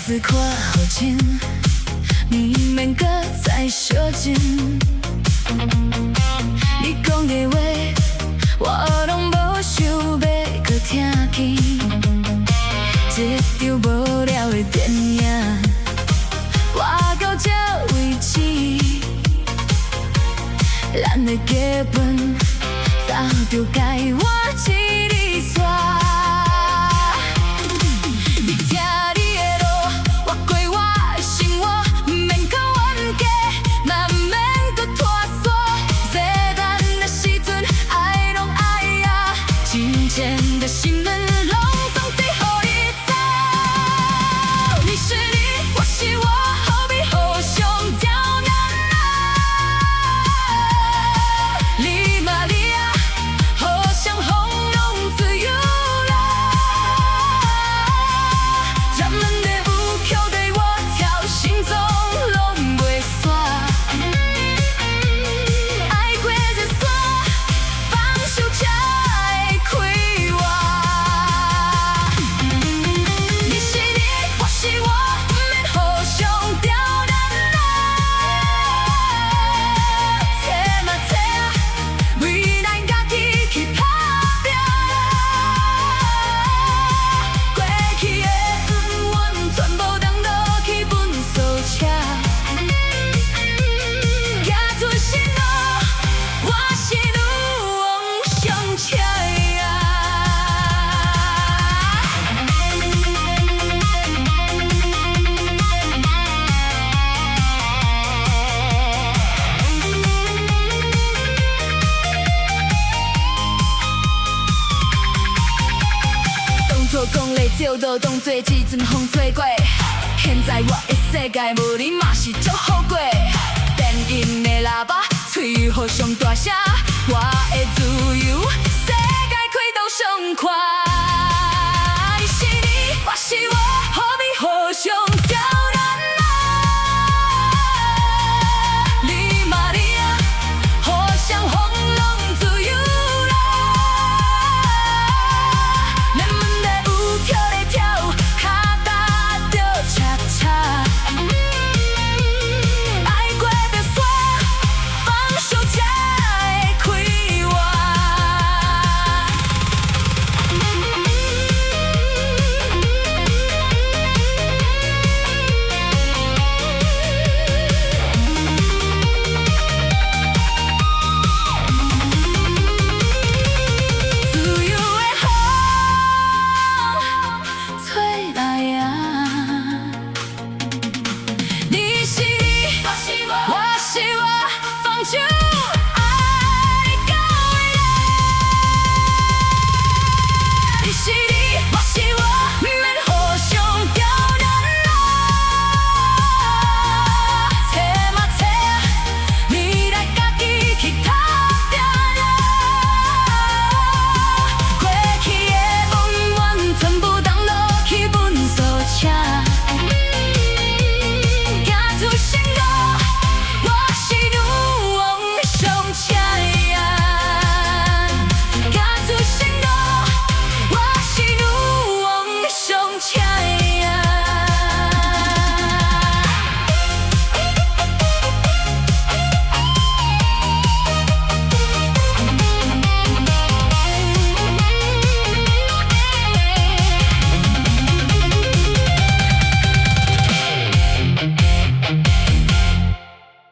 思看好近，你免搁再小心。你讲的话，我拢无想要搁听见。一场无聊的电影，我到这为止，咱的剧本早就该换一字纸。你听你的路，我过我的生活，免靠冤家，嘛免搁拖挲。坐等的时阵，爱拢爱呀，真正的心软拢总只予你知。你是你，我是我，何必互相刁难啊？你嘛你啊，互相放纵自由啦。咱们的舞曲对我跳，心中拢袂散。爱过这山，放手才会开花。你是你，我是我，不免互相刁难啊。切嘛切啊，为咱家己去打拼。过去的恩怨，全部当作去本数车。行出新路，我是女王上车呀。当作讲咧，照到当作一阵风吹过。现在我的世界无你嘛是足好过。电音的喇叭，嘴互相大声，我的自由，世界开到上宽。